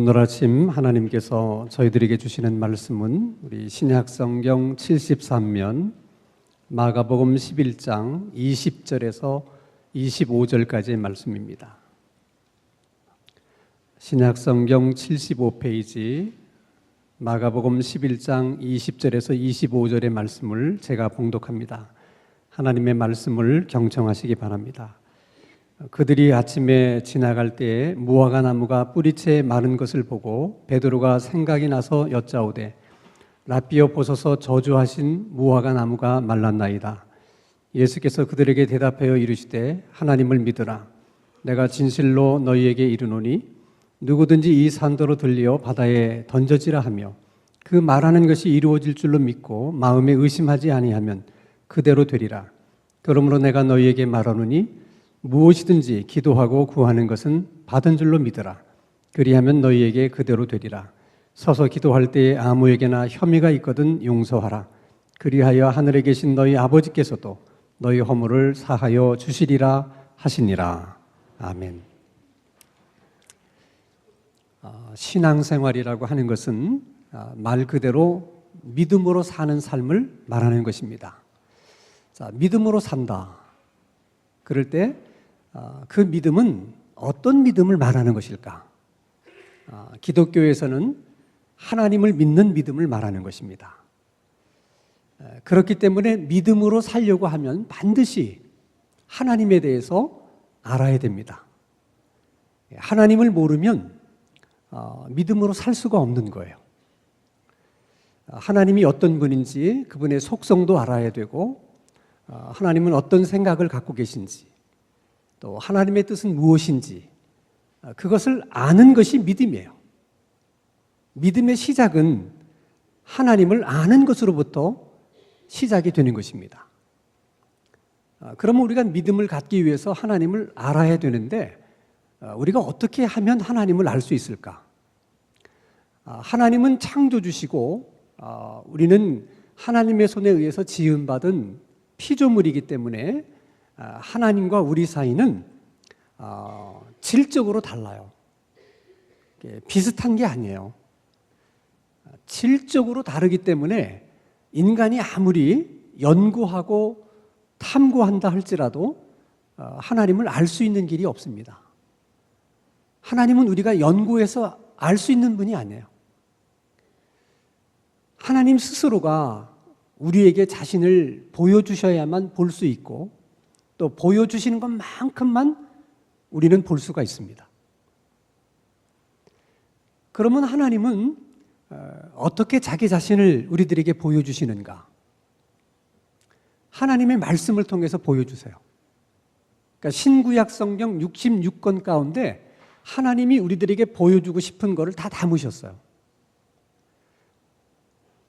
오늘 아침 하나님께서 저희들에게 주시는 말씀은 우리 신약성경 73면 마가복음 11장 20절에서 25절까지의 말씀입니다. 신약성경 75페이지 마가복음 11장 20절에서 25절의 말씀을 제가 봉독합니다. 하나님의 말씀을 경청하시기 바랍니다. 그들이 아침에 지나갈 때에 무화과 나무가 뿌리채 마른 것을 보고 베드로가 생각이 나서 여짜오되 라삐여 보소서 저주하신 무화과 나무가 말랐나이다. 예수께서 그들에게 대답하여 이르시되 하나님을 믿으라. 내가 진실로 너희에게 이르노니 누구든지 이 산도로 들려 바다에 던져지라 하며 그 말하는 것이 이루어질 줄로 믿고 마음에 의심하지 아니하면 그대로 되리라. 그러므로 내가 너희에게 말하노니 무엇이든지 기도하고 구하는 것은 받은 줄로 믿으라. 그리하면 너희에게 그대로 되리라. 서서 기도할 때에 아무에게나 혐의가 있거든 용서하라. 그리하여 하늘에 계신 너희 아버지께서도 너희 허물을 사하여 주시리라 하시니라. 아멘. 신앙생활이라고 하는 것은 말 그대로 믿음으로 사는 삶을 말하는 것입니다. 자, 믿음으로 산다. 그럴 때 그 믿음은 어떤 믿음을 말하는 것일까? 기독교에서는 하나님을 믿는 믿음을 말하는 것입니다. 그렇기 때문에 믿음으로 살려고 하면 반드시 하나님에 대해서 알아야 됩니다. 하나님을 모르면 믿음으로 살 수가 없는 거예요. 하나님이 어떤 분인지 그분의 속성도 알아야 되고 하나님은 어떤 생각을 갖고 계신지 또 하나님의 뜻은 무엇인지 그것을 아는 것이 믿음이에요. 믿음의 시작은 하나님을 아는 것으로부터 시작이 되는 것입니다. 그러면 우리가 믿음을 갖기 위해서 하나님을 알아야 되는데 우리가 어떻게 하면 하나님을 알 수 있을까? 하나님은 창조주시고 우리는 하나님의 손에 의해서 지음받은 피조물이기 때문에 하나님과 우리 사이는 질적으로 달라요. 비슷한 게 아니에요. 질적으로 다르기 때문에 인간이 아무리 연구하고 탐구한다 할지라도 하나님을 알 수 있는 길이 없습니다. 하나님은 우리가 연구해서 알 수 있는 분이 아니에요. 하나님 스스로가 우리에게 자신을 보여주셔야만 볼 수 있고 또 보여주시는 것만큼만 우리는 볼 수가 있습니다. 그러면 하나님은 어떻게 자기 자신을 우리들에게 보여주시는가? 하나님의 말씀을 통해서 보여주세요. 그러니까 신구약 성경 66권 가운데 하나님이 우리들에게 보여주고 싶은 것을 다 담으셨어요.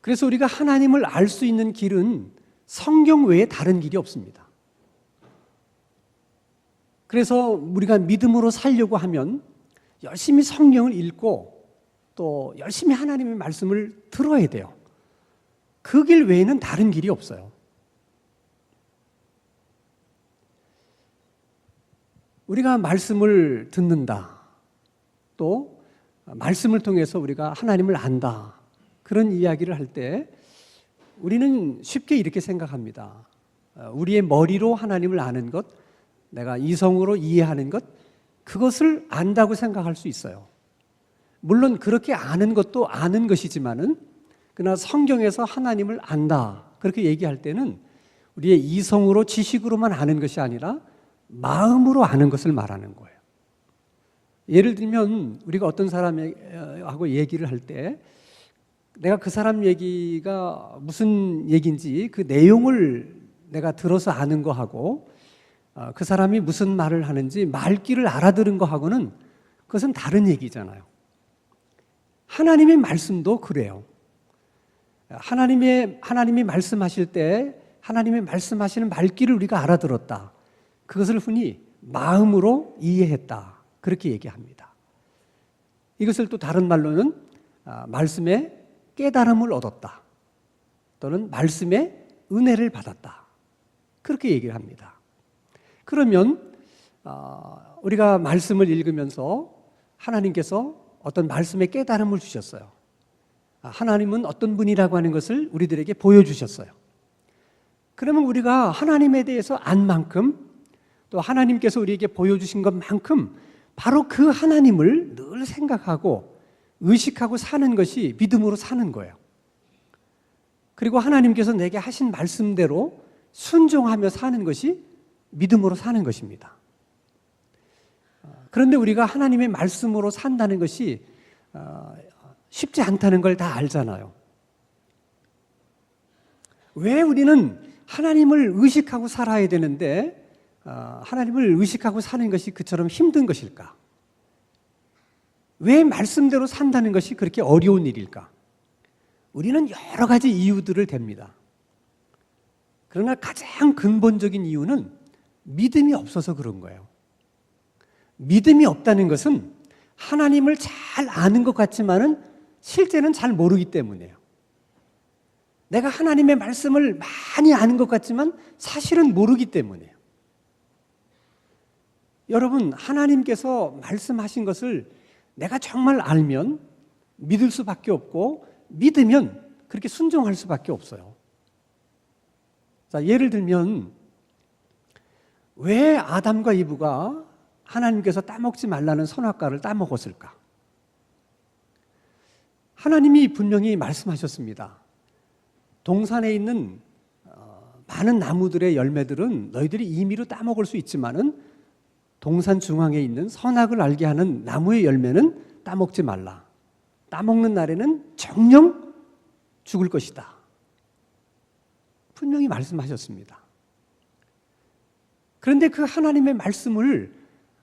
그래서 우리가 하나님을 알 수 있는 길은 성경 외에 다른 길이 없습니다. 그래서 우리가 믿음으로 살려고 하면 열심히 성경을 읽고 또 열심히 하나님의 말씀을 들어야 돼요. 그 길 외에는 다른 길이 없어요. 우리가 말씀을 듣는다. 또 말씀을 통해서 우리가 하나님을 안다. 그런 이야기를 할 때 우리는 쉽게 이렇게 생각합니다. 우리의 머리로 하나님을 아는 것, 내가 이성으로 이해하는 것, 그것을 안다고 생각할 수 있어요. 물론 그렇게 아는 것도 아는 것이지만은 그러나 성경에서 하나님을 안다 그렇게 얘기할 때는 우리의 이성으로 지식으로만 아는 것이 아니라 마음으로 아는 것을 말하는 거예요. 예를 들면 우리가 어떤 사람하고 얘기를 할 때 내가 그 사람 얘기가 무슨 얘기인지 그 내용을 내가 들어서 아는 거하고 그 사람이 무슨 말을 하는지 말귀를 알아들은 거하고는 그것은 다른 얘기잖아요. 하나님의 말씀도 그래요. 하나님이 말씀하실 때 하나님의 말씀하시는 말귀를 우리가 알아들었다. 그것을 흔히 마음으로 이해했다. 그렇게 얘기합니다. 이것을 또 다른 말로는 말씀의 깨달음을 얻었다. 또는 말씀의 은혜를 받았다. 그렇게 얘기를 합니다. 그러면 우리가 말씀을 읽으면서 하나님께서 어떤 말씀의 깨달음을 주셨어요. 하나님은 어떤 분이라고 하는 것을 우리들에게 보여주셨어요. 그러면 우리가 하나님에 대해서 안 만큼, 또 하나님께서 우리에게 보여주신 것만큼 바로 그 하나님을 늘 생각하고 의식하고 사는 것이 믿음으로 사는 거예요. 그리고 하나님께서 내게 하신 말씀대로 순종하며 사는 것이 믿음으로 사는 것입니다. 그런데 우리가 하나님의 말씀으로 산다는 것이 쉽지 않다는 걸 다 알잖아요. 왜 우리는 하나님을 의식하고 살아야 되는데 하나님을 의식하고 사는 것이 그처럼 힘든 것일까? 왜 말씀대로 산다는 것이 그렇게 어려운 일일까? 우리는 여러 가지 이유들을 댑니다. 그러나 가장 근본적인 이유는 믿음이 없어서 그런 거예요. 믿음이 없다는 것은 하나님을 잘 아는 것 같지만은 실제는 잘 모르기 때문이에요. 내가 하나님의 말씀을 많이 아는 것 같지만 사실은 모르기 때문이에요. 여러분, 하나님께서 말씀하신 것을 내가 정말 알면 믿을 수밖에 없고 믿으면 그렇게 순종할 수밖에 없어요. 자, 예를 들면 왜 아담과 이브가 하나님께서 따먹지 말라는 선악과를 따먹었을까? 하나님이 분명히 말씀하셨습니다. 동산에 있는 많은 나무들의 열매들은 너희들이 임의로 따먹을 수 있지만은 동산 중앙에 있는 선악을 알게 하는 나무의 열매는 따먹지 말라. 따먹는 날에는 정녕 죽을 것이다. 분명히 말씀하셨습니다. 그런데 그 하나님의 말씀을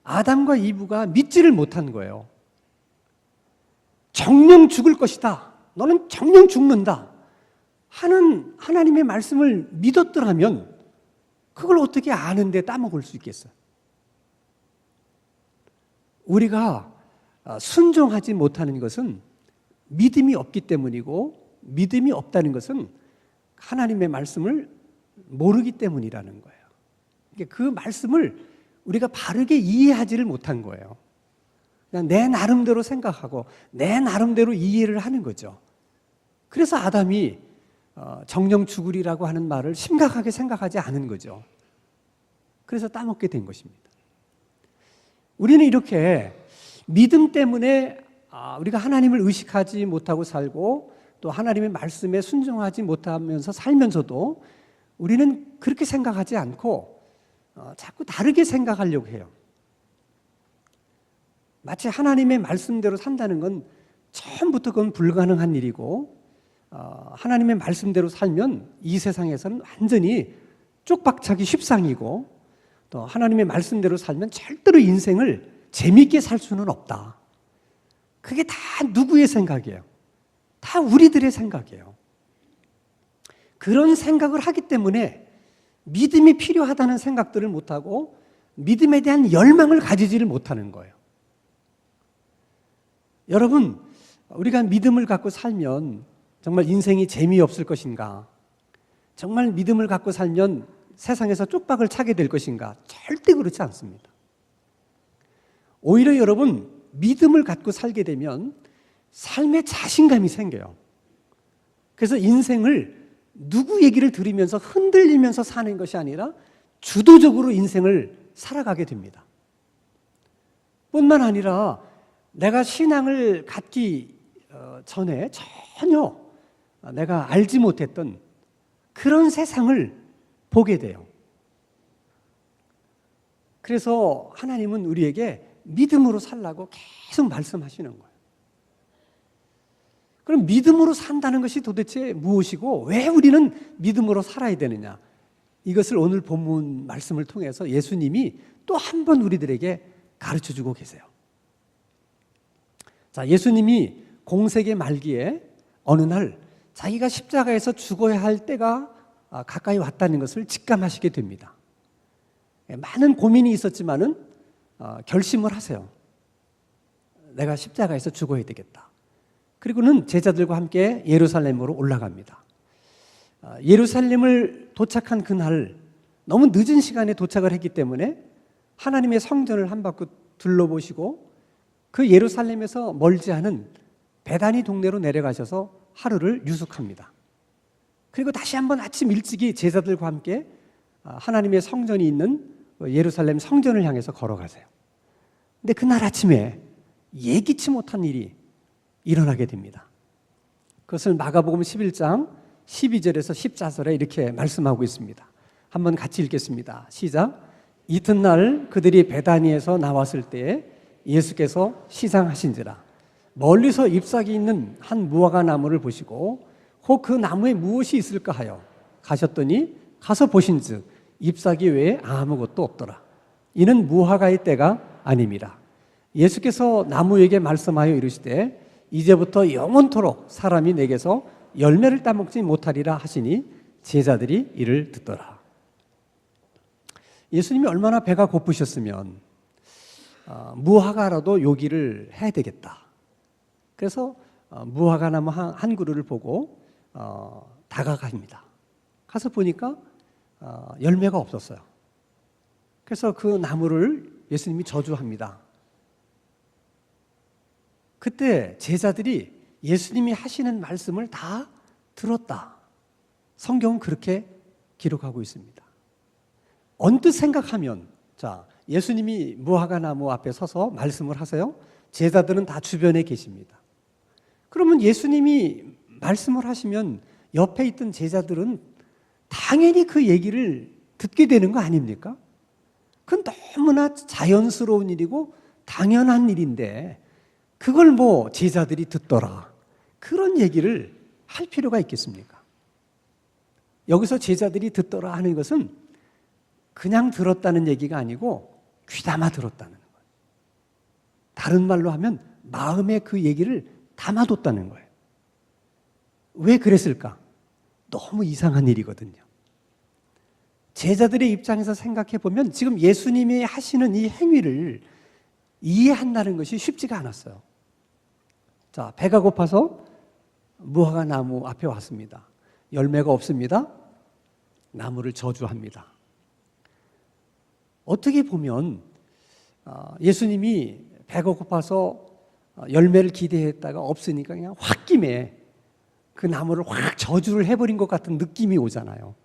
아담과 이브가 믿지를 못한 거예요. 정녕 죽을 것이다. 너는 정녕 죽는다. 하는 하나님의 말씀을 믿었더라면 그걸 어떻게 아는데 따먹을 수 있겠어요? 우리가 순종하지 못하는 것은 믿음이 없기 때문이고 믿음이 없다는 것은 하나님의 말씀을 모르기 때문이라는 거예요. 그 말씀을 우리가 바르게 이해하지를 못한 거예요. 그냥 내 나름대로 생각하고 내 나름대로 이해를 하는 거죠. 그래서 아담이 정녕 죽으리라고 하는 말을 심각하게 생각하지 않은 거죠. 그래서 따먹게 된 것입니다. 우리는 이렇게 믿음 때문에 우리가 하나님을 의식하지 못하고 살고 또 하나님의 말씀에 순종하지 못하면서 살면서도 우리는 그렇게 생각하지 않고 자꾸 다르게 생각하려고 해요. 마치 하나님의 말씀대로 산다는 건 처음부터 그건 불가능한 일이고 하나님의 말씀대로 살면 이 세상에서는 완전히 쪽박차기 십상이고 또 하나님의 말씀대로 살면 절대로 인생을 재미있게 살 수는 없다. 그게 다 누구의 생각이에요? 다 우리들의 생각이에요. 그런 생각을 하기 때문에 믿음이 필요하다는 생각들을 못하고 믿음에 대한 열망을 가지지를 못하는 거예요. 여러분, 우리가 믿음을 갖고 살면 정말 인생이 재미없을 것인가? 정말 믿음을 갖고 살면 세상에서 쪽박을 차게 될 것인가? 절대 그렇지 않습니다. 오히려 여러분, 믿음을 갖고 살게 되면 삶에 자신감이 생겨요. 그래서 인생을 누구 얘기를 들으면서 흔들리면서 사는 것이 아니라 주도적으로 인생을 살아가게 됩니다. 뿐만 아니라 내가 신앙을 갖기 전에 전혀 내가 알지 못했던 그런 세상을 보게 돼요. 그래서 하나님은 우리에게 믿음으로 살라고 계속 말씀하시는 거예요. 그럼 믿음으로 산다는 것이 도대체 무엇이고 왜 우리는 믿음으로 살아야 되느냐? 이것을 오늘 본문 말씀을 통해서 예수님이 또 한 번 우리들에게 가르쳐주고 계세요. 자, 예수님이 공생의 말기에 어느 날 자기가 십자가에서 죽어야 할 때가 가까이 왔다는 것을 직감하시게 됩니다. 많은 고민이 있었지만은 결심을 하세요. 내가 십자가에서 죽어야 되겠다. 그리고는 제자들과 함께 예루살렘으로 올라갑니다. 예루살렘을 도착한 그날 너무 늦은 시간에 도착을 했기 때문에 하나님의 성전을 한 바퀴 둘러보시고 그 예루살렘에서 멀지 않은 베다니 동네로 내려가셔서 하루를 유숙합니다. 그리고 다시 한번 아침 일찍이 제자들과 함께 하나님의 성전이 있는 예루살렘 성전을 향해서 걸어가세요. 근데 그날 아침에 예기치 못한 일이 일어나게 됩니다. 그것을 마가복음 11장 12절에서 14절에 이렇게 말씀하고 있습니다. 한번 같이 읽겠습니다. 시작. 이튿날 그들이 베다니에서 나왔을 때에 예수께서 시장하신지라 멀리서 잎사귀 있는 한 무화과 나무를 보시고 혹 그 나무에 무엇이 있을까 하여 가셨더니 가서 보신즉 잎사귀 외에 아무것도 없더라. 이는 무화과의 때가 아님이라. 예수께서 나무에게 말씀하여 이르시되 이제부터 영원토록 사람이 내게서 열매를 따먹지 못하리라 하시니 제자들이 이를 듣더라. 예수님이 얼마나 배가 고프셨으면 무화과라도 요기를 해야 되겠다. 그래서 무화과 나무 한 그루를 보고 다가갑니다. 가서 보니까 열매가 없었어요. 그래서 그 나무를 예수님이 저주합니다. 그때 제자들이 예수님이 하시는 말씀을 다 들었다. 성경은 그렇게 기록하고 있습니다. 언뜻 생각하면, 자, 예수님이 무화과 나무 앞에 서서 말씀을 하세요. 제자들은 다 주변에 계십니다. 그러면 예수님이 말씀을 하시면 옆에 있던 제자들은 당연히 그 얘기를 듣게 되는 거 아닙니까? 그건 너무나 자연스러운 일이고 당연한 일인데 그걸 뭐 제자들이 듣더라. 그런 얘기를 할 필요가 있겠습니까? 여기서 제자들이 듣더라 하는 것은 그냥 들었다는 얘기가 아니고 귀담아 들었다는 거예요. 다른 말로 하면 마음에 그 얘기를 담아뒀다는 거예요. 왜 그랬을까? 너무 이상한 일이거든요. 제자들의 입장에서 생각해 보면 지금 예수님이 하시는 이 행위를 이해한다는 것이 쉽지가 않았어요. 자, 배가 고파서 무화과 나무 앞에 왔습니다. 열매가 없습니다. 나무를 저주합니다. 어떻게 보면 예수님이 배가 고파서 열매를 기대했다가 없으니까 그냥 홧김에 그 나무를 확 저주를 해버린 것 같은 느낌이 오잖아요.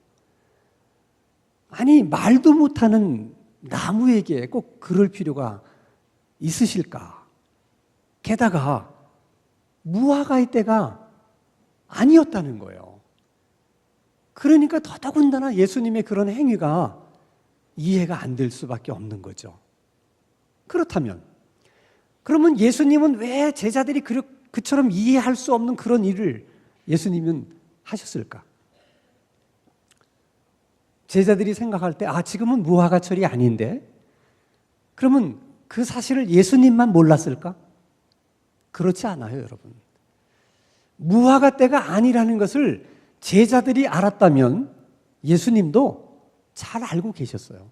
아니, 말도 못하는 나무에게 꼭 그럴 필요가 있으실까? 게다가 무화과의 때가 아니었다는 거예요. 그러니까 더더군다나 예수님의 그런 행위가 이해가 안 될 수밖에 없는 거죠. 그렇다면 그러면 예수님은 왜 제자들이 그처럼 이해할 수 없는 그런 일을 예수님은 하셨을까? 제자들이 생각할 때 지금은 무화과철이 아닌데 그러면 그 사실을 예수님만 몰랐을까? 그렇지 않아요, 여러분. 무화과 때가 아니라는 것을 제자들이 알았다면 예수님도 잘 알고 계셨어요.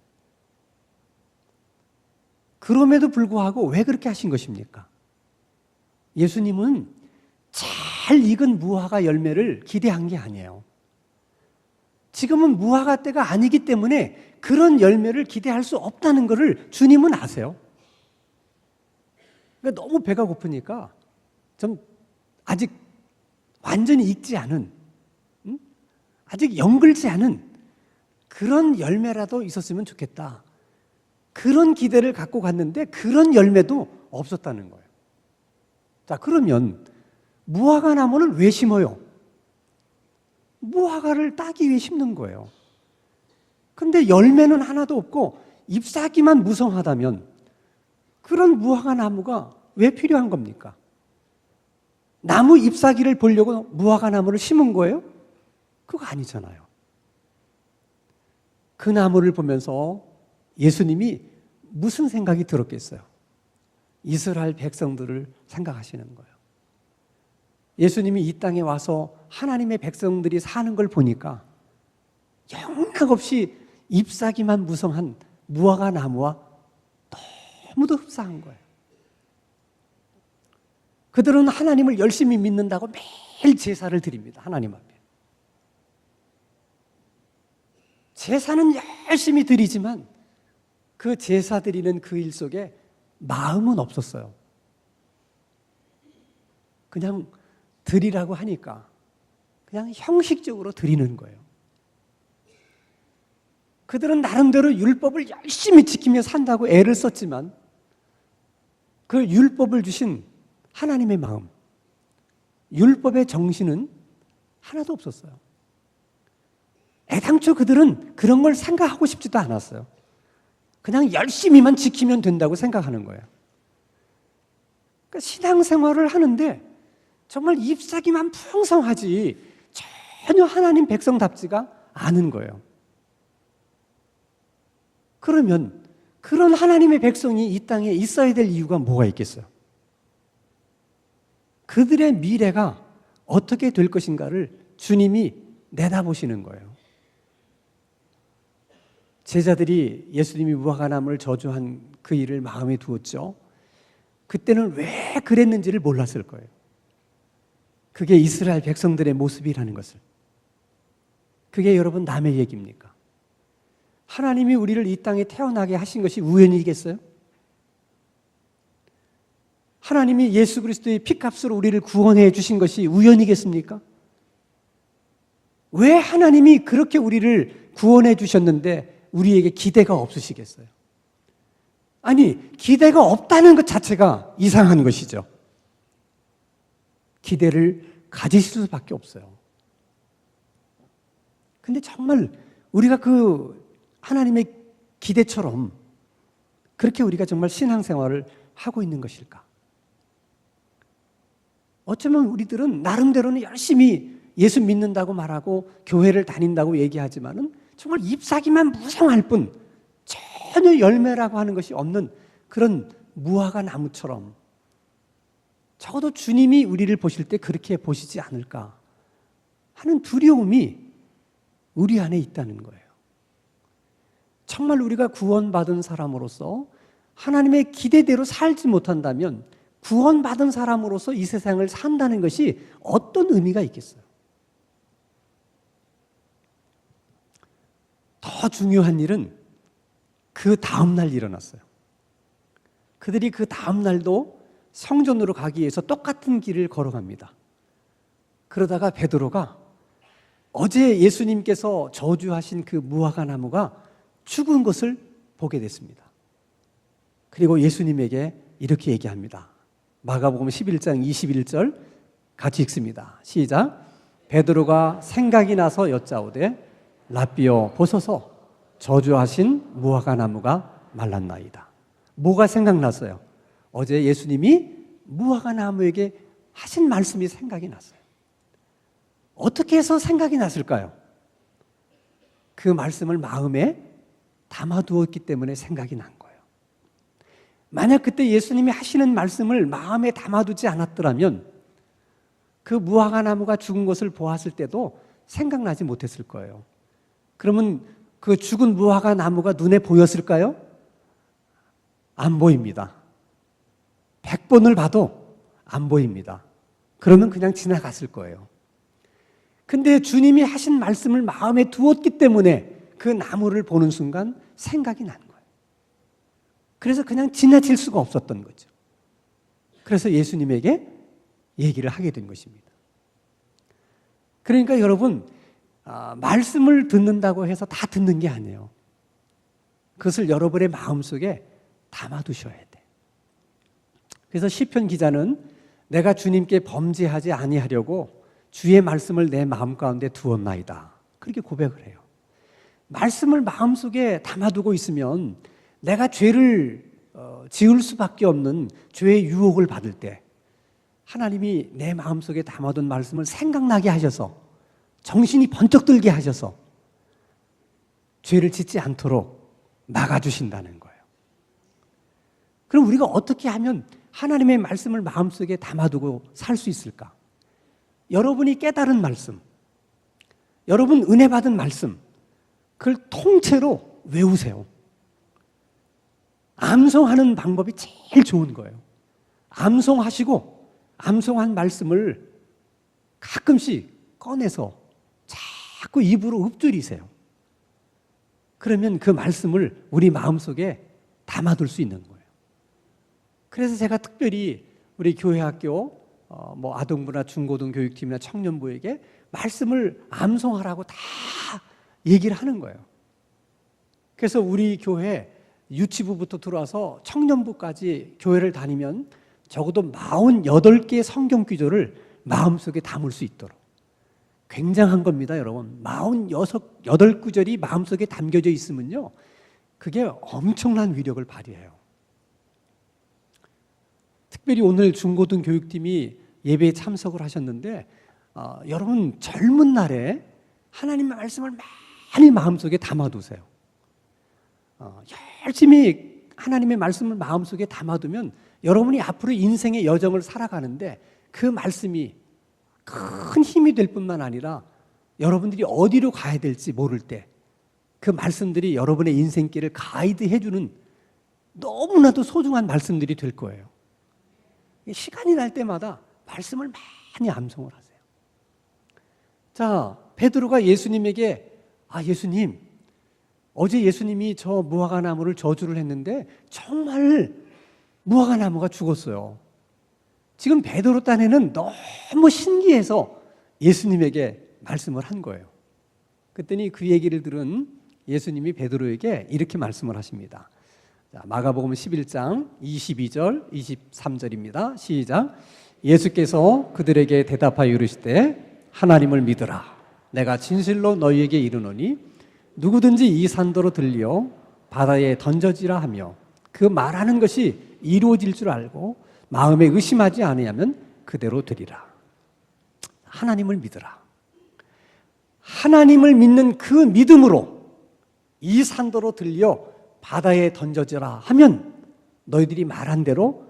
그럼에도 불구하고 왜 그렇게 하신 것입니까? 예수님은 잘 익은 무화과 열매를 기대한 게 아니에요. 지금은 무화과 때가 아니기 때문에 그런 열매를 기대할 수 없다는 것을 주님은 아세요. 그러니까 너무 배가 고프니까 좀 아직 완전히 익지 않은, 아직 영글지 않은 그런 열매라도 있었으면 좋겠다. 그런 기대를 갖고 갔는데 그런 열매도 없었다는 거예요. 자, 그러면 무화과 나무는 왜 심어요? 무화과를 따기 위해 심는 거예요. 근데 열매는 하나도 없고 잎사귀만 무성하다면 그런 무화과 나무가 왜 필요한 겁니까? 나무 잎사귀를 보려고 무화과 나무를 심은 거예요? 그거 아니잖아요. 그 나무를 보면서 예수님이 무슨 생각이 들었겠어요? 이스라엘 백성들을 생각하시는 거예요. 예수님이 이 땅에 와서 하나님의 백성들이 사는 걸 보니까 영락없이 잎사귀만 무성한 무화과 나무와 너무도 흡사한 거예요. 그들은 하나님을 열심히 믿는다고 매일 제사를 드립니다. 하나님 앞에. 제사는 열심히 드리지만 그 제사 드리는 그 일 속에 마음은 없었어요. 그냥 드리라고 하니까 그냥 형식적으로 드리는 거예요. 그들은 나름대로 율법을 열심히 지키며 산다고 애를 썼지만 그 율법을 주신 하나님의 마음, 율법의 정신은 하나도 없었어요. 애당초 그들은 그런 걸 생각하고 싶지도 않았어요. 그냥 열심히만 지키면 된다고 생각하는 거예요. 그러니까 신앙생활을 하는데 정말 잎사귀만 풍성하지 전혀 하나님 백성답지가 않은 거예요. 그러면 그런 하나님의 백성이 이 땅에 있어야 될 이유가 뭐가 있겠어요? 그들의 미래가 어떻게 될 것인가를 주님이 내다보시는 거예요. 제자들이 예수님이 무화과나무를 저주한 그 일을 마음에 두었죠. 그때는 왜 그랬는지를 몰랐을 거예요. 그게 이스라엘 백성들의 모습이라는 것을. 그게 여러분 남의 얘기입니까? 하나님이 우리를 이 땅에 태어나게 하신 것이 우연이겠어요? 하나님이 예수 그리스도의 피값으로 우리를 구원해 주신 것이 우연이겠습니까? 왜 하나님이 그렇게 우리를 구원해 주셨는데 우리에게 기대가 없으시겠어요? 아니, 기대가 없다는 것 자체가 이상한 것이죠. 기대를 가지실 수밖에 없어요. 근데 정말 우리가 그 하나님의 기대처럼 그렇게 우리가 정말 신앙생활을 하고 있는 것일까? 어쩌면 우리들은 나름대로는 열심히 예수 믿는다고 말하고 교회를 다닌다고 얘기하지만은 정말 잎사귀만 무성할 뿐 전혀 열매라고 하는 것이 없는 그런 무화과 나무처럼 적어도 주님이 우리를 보실 때 그렇게 보시지 않을까 하는 두려움이 우리 안에 있다는 거예요. 정말 우리가 구원받은 사람으로서 하나님의 기대대로 살지 못한다면 구원받은 사람으로서 이 세상을 산다는 것이 어떤 의미가 있겠어요? 더 중요한 일은 그 다음날 일어났어요. 그들이 그 다음날도 성전으로 가기 위해서 똑같은 길을 걸어갑니다. 그러다가 베드로가 어제 예수님께서 저주하신 그 무화과 나무가 죽은 것을 보게 됐습니다. 그리고 예수님에게 이렇게 얘기합니다. 마가복음 11장 21절 같이 읽습니다. 시작. 베드로가 생각이 나서 여짜오되 라삐여 보소서 저주하신 무화과 나무가 말랐나이다. 뭐가 생각났어요? 어제 예수님이 무화과 나무에게 하신 말씀이 생각이 났어요. 어떻게 해서 생각이 났을까요? 그 말씀을 마음에 담아두었기 때문에 생각이 난 거예요. 만약 그때 예수님이 하시는 말씀을 마음에 담아두지 않았더라면 그 무화과 나무가 죽은 것을 보았을 때도 생각나지 못했을 거예요. 그러면 그 죽은 무화과 나무가 눈에 보였을까요? 안 보입니다. 100번을 봐도 안 보입니다. 그러면 그냥 지나갔을 거예요. 근데 주님이 하신 말씀을 마음에 두었기 때문에 그 나무를 보는 순간 생각이 난 거예요. 그래서 그냥 지나칠 수가 없었던 거죠. 그래서 예수님에게 얘기를 하게 된 것입니다. 그러니까 여러분, 말씀을 듣는다고 해서 다 듣는 게 아니에요. 그것을 여러분의 마음속에 담아두셔야 돼. 그래서 시편 기자는 내가 주님께 범죄하지 아니하려고 주의 말씀을 내 마음 가운데 두었나이다. 그렇게 고백을 해요. 말씀을 마음속에 담아두고 있으면 내가 죄를 지을 수밖에 없는 죄의 유혹을 받을 때 하나님이 내 마음속에 담아둔 말씀을 생각나게 하셔서 정신이 번쩍 들게 하셔서 죄를 짓지 않도록 막아주신다는 거예요. 그럼 우리가 어떻게 하면 하나님의 말씀을 마음속에 담아두고 살 수 있을까? 여러분이 깨달은 말씀, 여러분 은혜 받은 말씀, 그걸 통째로 외우세요. 암송하는 방법이 제일 좋은 거예요. 암송하시고 암송한 말씀을 가끔씩 꺼내서 자꾸 입으로 읊조리세요. 그러면 그 말씀을 우리 마음속에 담아둘 수 있는 거예요. 그래서 제가 특별히 우리 교회 학교 뭐 아동부나 중고등 교육팀이나 청년부에게 말씀을 암송하라고 다 얘기를 하는 거예요. 그래서 우리 교회 유치부부터 들어와서 청년부까지 교회를 다니면 적어도 48개 성경 구절을 마음속에 담을 수 있도록. 굉장한 겁니다, 여러분. 48구절이 마음속에 담겨져 있으면요, 그게 엄청난 위력을 발휘해요. 특별히 오늘 중고등 교육팀이 예배에 참석을 하셨는데 여러분 젊은 날에 하나님의 말씀을 많이 마음속에 담아두세요. 열심히 하나님의 말씀을 마음속에 담아두면 여러분이 앞으로 인생의 여정을 살아가는데 그 말씀이 큰 힘이 될 뿐만 아니라 여러분들이 어디로 가야 될지 모를 때 그 말씀들이 여러분의 인생길을 가이드해주는 너무나도 소중한 말씀들이 될 거예요. 시간이 날 때마다 말씀을 많이 암송을 하세요. 자, 베드로가 예수님에게 예수님, 어제 예수님이 저 무화과나무를 저주를 했는데 정말 무화과나무가 죽었어요. 지금 베드로 딴에는 너무 신기해서 예수님에게 말씀을 한 거예요. 그랬더니 그 얘기를 들은 예수님이 베드로에게 이렇게 말씀을 하십니다. 자, 마가복음 11장 22절 23절입니다. 시작. 예수께서 그들에게 대답하여 이르시되 하나님을 믿으라. 내가 진실로 너희에게 이르노니 누구든지 이 산도로 들려 바다에 던져지라 하며 그 말하는 것이 이루어질 줄 알고 마음에 의심하지 아니하면 그대로 되리라. 하나님을 믿으라. 하나님을 믿는 그 믿음으로 이 산도로 들려 바다에 던져지라 하면 너희들이 말한 대로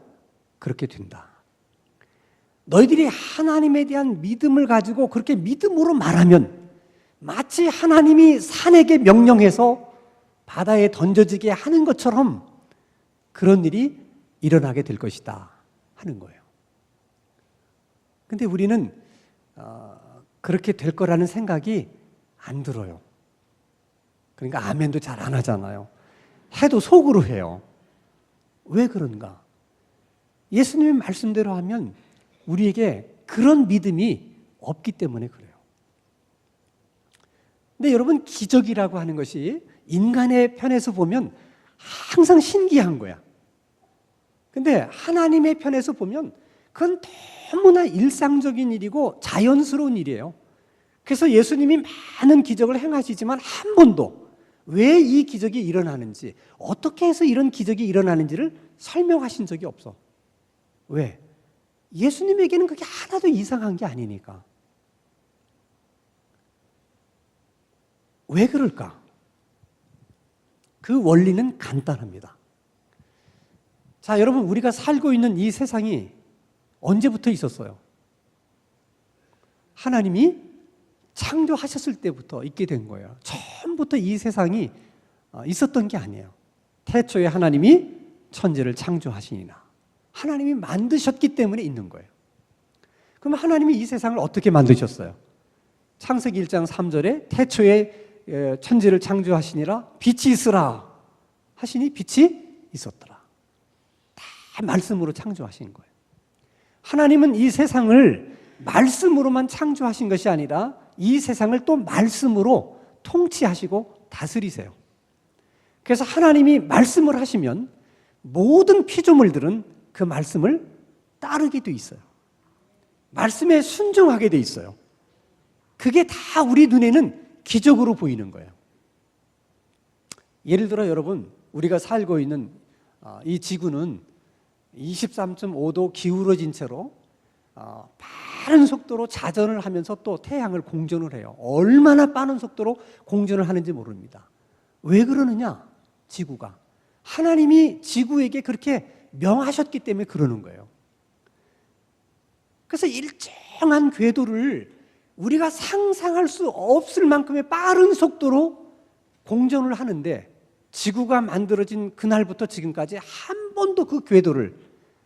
그렇게 된다. 너희들이 하나님에 대한 믿음을 가지고 그렇게 믿음으로 말하면 마치 하나님이 산에게 명령해서 바다에 던져지게 하는 것처럼 그런 일이 일어나게 될 것이다 하는 거예요. 근데 우리는 그렇게 될 거라는 생각이 안 들어요. 그러니까 아멘도 잘 안 하잖아요. 해도 속으로 해요. 왜 그런가? 예수님의 말씀대로 하면 우리에게 그런 믿음이 없기 때문에 그래요. 근데 여러분, 기적이라고 하는 것이 인간의 편에서 보면 항상 신기한 거야. 근데 하나님의 편에서 보면 그건 너무나 일상적인 일이고 자연스러운 일이에요. 그래서 예수님이 많은 기적을 행하시지만 한 번도 왜 이 기적이 일어나는지, 어떻게 해서 이런 기적이 일어나는지를 설명하신 적이 없어. 왜? 예수님에게는 그게 하나도 이상한 게 아니니까. 왜 그럴까? 그 원리는 간단합니다. 자, 여러분, 우리가 살고 있는 이 세상이 언제부터 있었어요? 하나님이 창조하셨을 때부터 있게 된 거예요. 처음부터 이 세상이 있었던 게 아니에요. 태초에 하나님이 천지를 창조하시니라. 하나님이 만드셨기 때문에 있는 거예요. 그럼 하나님이 이 세상을 어떻게 만드셨어요? 창세기 1장 3절에 태초에 천지를 창조하시니라 빛이 있으라 하시니 빛이 있었더라. 다 말씀으로 창조하신 거예요. 하나님은 이 세상을 말씀으로만 창조하신 것이 아니라 이 세상을 또 말씀으로 통치하시고 다스리세요. 그래서 하나님이 말씀을 하시면 모든 피조물들은 그 말씀을 따르게 돼 있어요. 말씀에 순종하게 돼 있어요. 그게 다 우리 눈에는 기적으로 보이는 거예요. 예를 들어 여러분, 우리가 살고 있는 이 지구는 23.5도 기울어진 채로 빠른 속도로 자전을 하면서 또 태양을 공전을 해요. 얼마나 빠른 속도로 공전을 하는지 모릅니다. 왜 그러느냐? 지구가. 하나님이 지구에게 그렇게 명하셨기 때문에 그러는 거예요. 그래서 일정한 궤도를 우리가 상상할 수 없을 만큼의 빠른 속도로 공전을 하는데 지구가 만들어진 그날부터 지금까지 한 번도 그 궤도를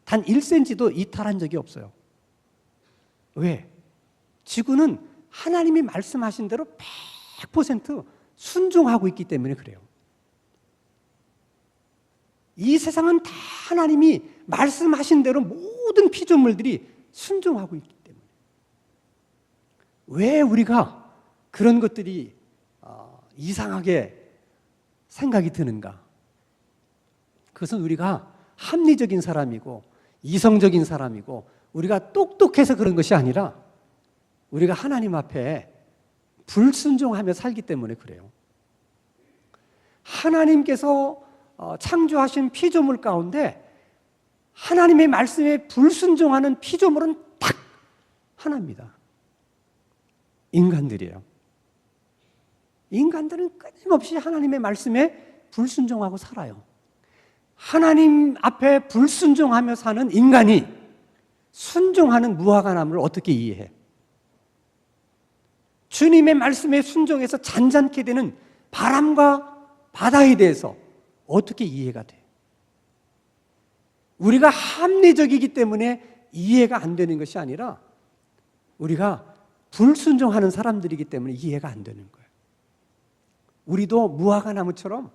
단 1cm도 이탈한 적이 없어요. 왜? 지구는 하나님이 말씀하신 대로 100% 순종하고 있기 때문에 그래요. 이 세상은 다 하나님이 말씀하신 대로 모든 피조물들이 순종하고 있기 때문에. 왜 우리가 그런 것들이 이상하게 생각이 드는가? 그것은 우리가 합리적인 사람이고 이성적인 사람이고 우리가 똑똑해서 그런 것이 아니라 우리가 하나님 앞에 불순종하며 살기 때문에 그래요. 하나님께서 창조하신 피조물 가운데 하나님의 말씀에 불순종하는 피조물은 딱 하나입니다. 인간들이에요. 인간들은 끊임없이 하나님의 말씀에 불순종하고 살아요. 하나님 앞에 불순종하며 사는 인간이 순종하는 무화과나무를 어떻게 이해해? 주님의 말씀에 순종해서 잔잔케 되는 바람과 바다에 대해서 어떻게 이해가 돼? 우리가 합리적이기 때문에 이해가 안 되는 것이 아니라 우리가 불순종하는 사람들이기 때문에 이해가 안 되는 거예요. 우리도 무화과나무처럼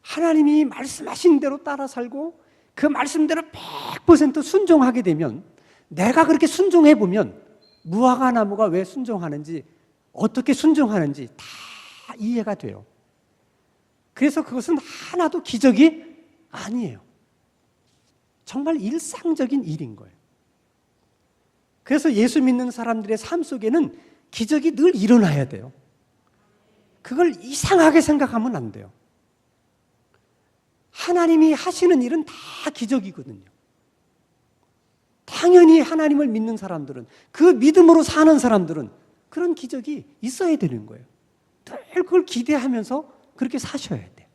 하나님이 말씀하신 대로 따라 살고 그 말씀대로 100% 순종하게 되면 내가 그렇게 순종해 보면 무화과나무가 왜 순종하는지 어떻게 순종하는지 다 이해가 돼요. 그래서 그것은 하나도 기적이 아니에요. 정말 일상적인 일인 거예요. 그래서 예수 믿는 사람들의 삶 속에는 기적이 늘 일어나야 돼요. 그걸 이상하게 생각하면 안 돼요. 하나님이 하시는 일은 다 기적이거든요. 당연히 하나님을 믿는 사람들은, 그 믿음으로 사는 사람들은 그런 기적이 있어야 되는 거예요. 늘 그걸 기대하면서 그렇게 사셔야 돼요.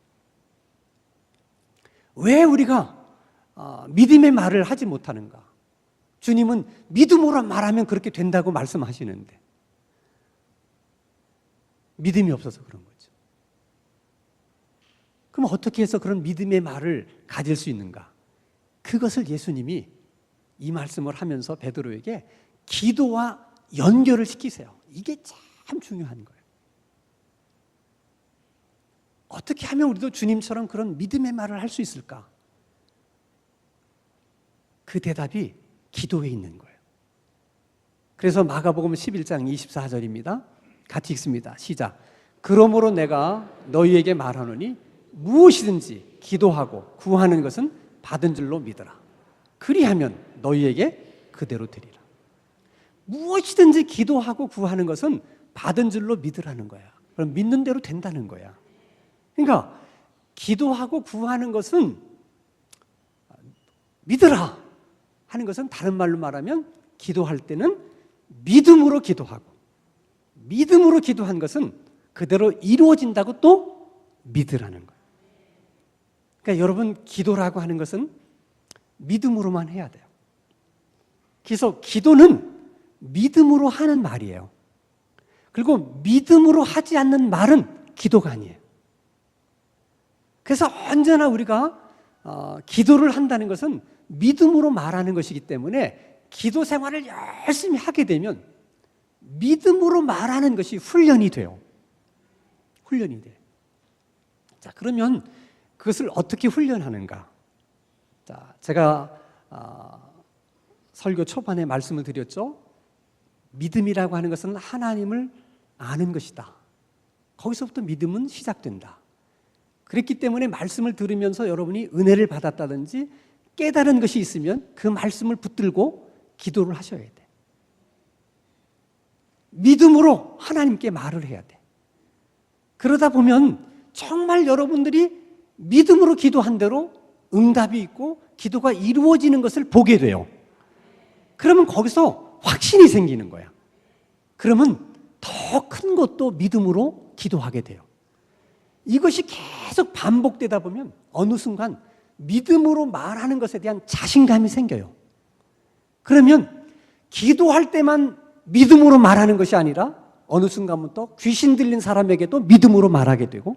왜 우리가 믿음의 말을 하지 못하는가? 주님은 믿음으로 말하면 그렇게 된다고 말씀하시는데 믿음이 없어서 그런 거죠. 그럼 어떻게 해서 그런 믿음의 말을 가질 수 있는가? 그것을 예수님이 이 말씀을 하면서 베드로에게 기도와 연결을 시키세요. 이게 참 중요한 거예요. 어떻게 하면 우리도 주님처럼 그런 믿음의 말을 할 수 있을까? 그 대답이 기도에 있는 거예요. 그래서 마가복음 11장 24절입니다. 같이 읽습니다. 시작. 그러므로 내가 너희에게 말하노니 무엇이든지 기도하고 구하는 것은 받은 줄로 믿어라. 그리하면 너희에게 그대로 되리라. 무엇이든지 기도하고 구하는 것은 받은 줄로 믿으라는 거야. 그럼 믿는 대로 된다는 거야. 그러니까 기도하고 구하는 것은 믿으라 하는 것은 다른 말로 말하면 기도할 때는 믿음으로 기도하고 믿음으로 기도한 것은 그대로 이루어진다고 또 믿으라는 거예요. 그러니까 여러분 기도라고 하는 것은 믿음으로만 해야 돼요. 그래서 기도는 믿음으로 하는 말이에요. 그리고 믿음으로 하지 않는 말은 기도가 아니에요. 그래서 언제나 우리가 기도를 한다는 것은 믿음으로 말하는 것이기 때문에 기도 생활을 열심히 하게 되면 믿음으로 말하는 것이 훈련이 돼요. 훈련이 돼. 자, 그러면 그것을 어떻게 훈련하는가? 자, 제가 설교 초반에 말씀을 드렸죠. 믿음이라고 하는 것은 하나님을 아는 것이다. 거기서부터 믿음은 시작된다. 그랬기 때문에 말씀을 들으면서 여러분이 은혜를 받았다든지 깨달은 것이 있으면 그 말씀을 붙들고 기도를 하셔야 돼. 믿음으로 하나님께 말을 해야 돼. 그러다 보면 정말 여러분들이 믿음으로 기도한 대로 응답이 있고 기도가 이루어지는 것을 보게 돼요. 그러면 거기서 확신이 생기는 거야. 그러면 더 큰 것도 믿음으로 기도하게 돼요. 이것이 계속 반복되다 보면 어느 순간 믿음으로 말하는 것에 대한 자신감이 생겨요. 그러면 기도할 때만 믿음으로 말하는 것이 아니라 어느 순간부터 귀신 들린 사람에게도 믿음으로 말하게 되고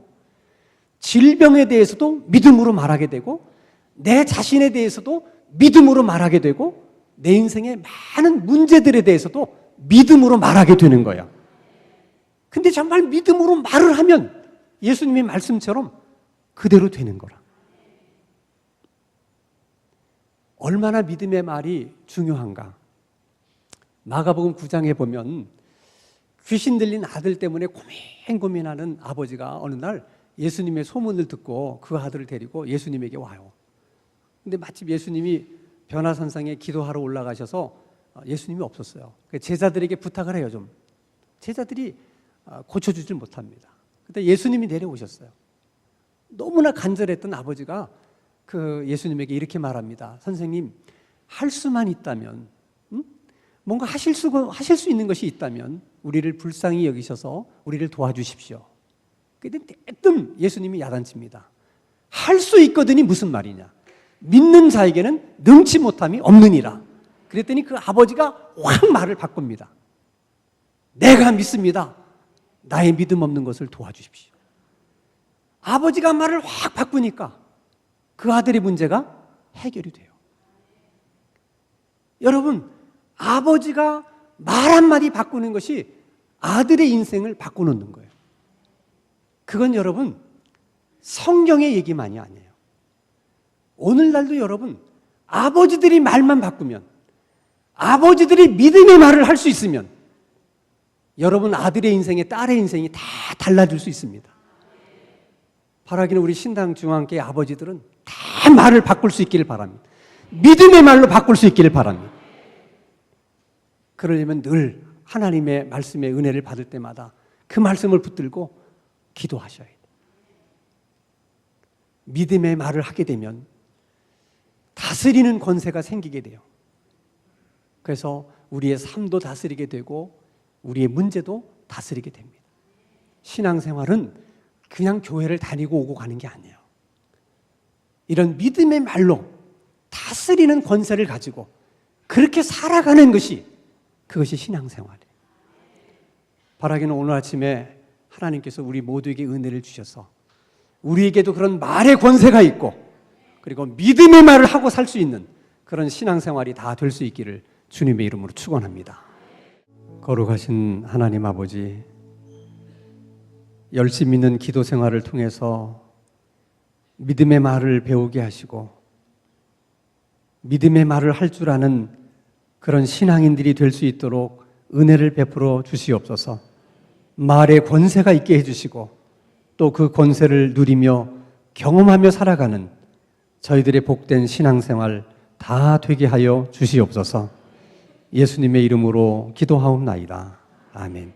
질병에 대해서도 믿음으로 말하게 되고 내 자신에 대해서도 믿음으로 말하게 되고 내 인생의 많은 문제들에 대해서도 믿음으로 말하게 되는 거야. 근데 정말 믿음으로 말을 하면 예수님의 말씀처럼 그대로 되는 거라. 얼마나 믿음의 말이 중요한가? 마가복음 9장에 보면 귀신 들린 아들 때문에 고민하는 아버지가 어느 날 예수님의 소문을 듣고 그 아들을 데리고 예수님에게 와요. 근데 마침 예수님이 변화산상에 기도하러 올라가셔서 예수님이 없었어요. 제자들에게 부탁을 해요. 좀 제자들이 고쳐주질 못합니다. 그때 예수님이 내려오셨어요. 너무나 간절했던 아버지가 그 예수님에게 이렇게 말합니다. 선생님, 할 수만 있다면, 뭔가 하실 수 있는 것이 있다면 우리를 불쌍히 여기셔서 우리를 도와주십시오. 그때 대뜸 예수님이 야단칩니다. 할 수 있거든이 무슨 말이냐? 믿는 자에게는 능치 못함이 없느니라. 그랬더니 그 아버지가 확 말을 바꿉니다. 내가 믿습니다. 나의 믿음 없는 것을 도와주십시오. 아버지가 말을 확 바꾸니까 그 아들의 문제가 해결이 돼요. 여러분, 아버지가 말 한마디 바꾸는 것이 아들의 인생을 바꿔놓는 거예요. 그건 여러분, 성경의 얘기만이 아니에요. 오늘날도 여러분, 아버지들이 말만 바꾸면, 아버지들이 믿음의 말을 할 수 있으면 여러분 아들의 인생에 딸의 인생이 다 달라질 수 있습니다. 바라기는 우리 신당 중앙교회 아버지들은 다 말을 바꿀 수 있기를 바랍니다. 믿음의 말로 바꿀 수 있기를 바랍니다. 그러려면 늘 하나님의 말씀의 은혜를 받을 때마다 그 말씀을 붙들고 기도하셔야 돼요. 믿음의 말을 하게 되면 다스리는 권세가 생기게 돼요. 그래서 우리의 삶도 다스리게 되고 우리의 문제도 다스리게 됩니다. 신앙생활은 그냥 교회를 다니고 오고 가는 게 아니에요. 이런 믿음의 말로 다스리는 권세를 가지고 그렇게 살아가는 것이 그것이 신앙생활이에요. 바라기는 오늘 아침에 하나님께서 우리 모두에게 은혜를 주셔서 우리에게도 그런 말의 권세가 있고 그리고 믿음의 말을 하고 살 수 있는 그런 신앙생활이 다 될 수 있기를 주님의 이름으로 축원합니다. 거룩하신 하나님 아버지, 열심히 있는 기도 생활을 통해서 믿음의 말을 배우게 하시고 믿음의 말을 할 줄 아는 그런 신앙인들이 될 수 있도록 은혜를 베풀어 주시옵소서. 말의 권세가 있게 해주시고 또 그 권세를 누리며 경험하며 살아가는 저희들의 복된 신앙생활 다 되게 하여 주시옵소서. 예수님의 이름으로 기도하옵나이다. 아멘.